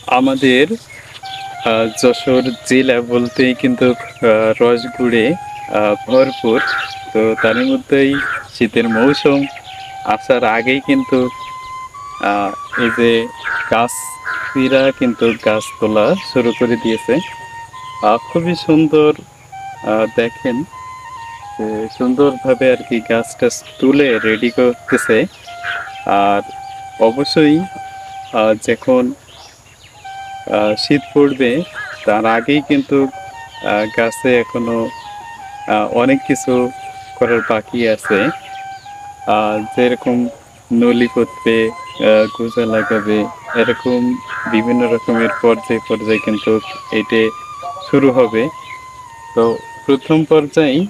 আমাদের যশোর জেলা বলতেই কিন্তু রসগুড়ে ভরপুর। তো তারই মধ্যেই শীতের মৌসুম আসার আগেই কিন্তু আ এই যে গাছরা কিন্তু গাছ তোলা শুরু করে দিয়েছে। খুবই সুন্দর দেখেন যে সুন্দরভাবে আরকি গাছ-টাছ তুলে রেডি করতেছে। আর অবশ্যই যখন শীত পড়বে তার আগেই কিন্তু গাছে এখনো অনেক কিছু করার বাকি আছে। যেরকম নলি করতে, গোজা লাগাবে, এরকম বিভিন্ন রকমের পর্যায়ে, পর্যায়ে কিন্তু এটে শুরু হবে। তো ১ম পর্যায়েই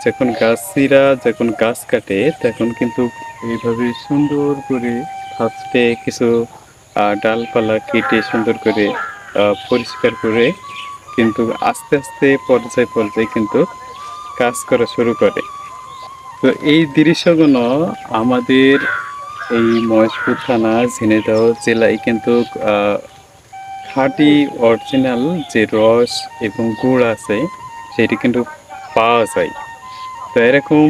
যখন গাছ কাটে তখন কিন্তু এইভাবে সুন্দর করে ফার্স্টে কিছু ডালপালা কেটে সুন্দর করে পরিষ্কার করে কিন্তু আস্তে, আস্তে পর্যায়ে, পর্যায়ে কিন্তু কাজ করা শুরু করে। তো এই দৃশ্যগুলো আমাদের এই মহেশপুর থানা ঝিনাইদহ জেলায় কিন্তু আ খাঁটি অরিজিনাল যে রস এবং গুড় আছে সেটি কিন্তু পাওয়া যায়। তো এরকম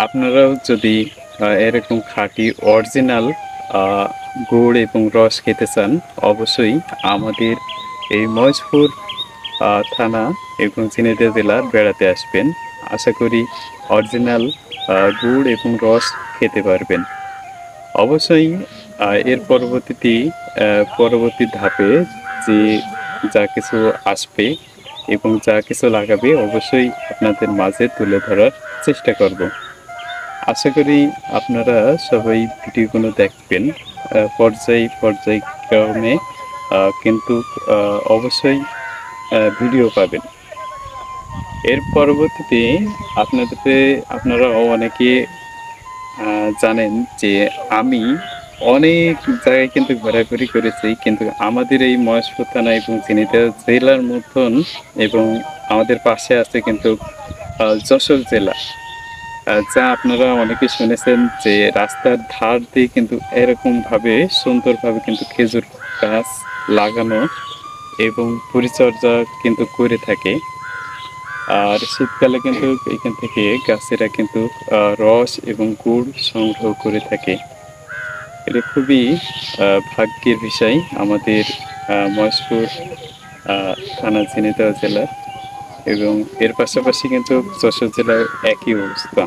আপনারাও যদি এরকম খাঁটি অরিজিনাল আ গুড় এবং রস খেতে চান, অবশ্যই আমাদের এই মহেশপুর থানা এবং ঝিনাইদহ জেলা বেড়াতে আসবেন। আশা করি অরিজিনাল গুড় এবং রস খেতে পারবেন। অবশ্যই এর পরবর্তী ধাপে যে যা কিছু আসবে এবং যা কিছু লাগাবে অবশ্যই আপনাদের মাঝে তুলে ধরার চেষ্টা করব। আশা করি আপনারা সবাই ভিডিওগুলো দেখবেন। পর্যায়ক্রমে কিন্তু অবশ্যই ভিডিও পাবেন। এর পরবর্তীতে আপনারা অনেকে জানেন যে আমি অনেক জায়গায় কিন্তু ঘোরাঘুরি করেছি। কিন্তু আমাদের এই মহেশপুর থানা এবং ঝিনাইদহ জেলার মতন এবং আমাদের পাশে আছে কিন্তু যশোর জেলা। যা আপনারা অনেকে শুনেছেন যে রাস্তার ধার দিয়ে কিন্তু এরকমভাবে সুন্দরভাবে কিন্তু খেজুর গাছ লাগানো এবং পরিচর্যা কিন্তু করে থাকে। আর শীতকালে কিন্তু এখান থেকে গাছেরা কিন্তু রস এবং গুড় সংগ্রহ করে থাকে। এটা খুবই ভাগ্যের বিষয় আমাদের মহেশপুর আ থানা ঝিনাইদহ জেলার এবং এর পাশাপাশি কিন্তু যশোর জেলার একই অবস্থা।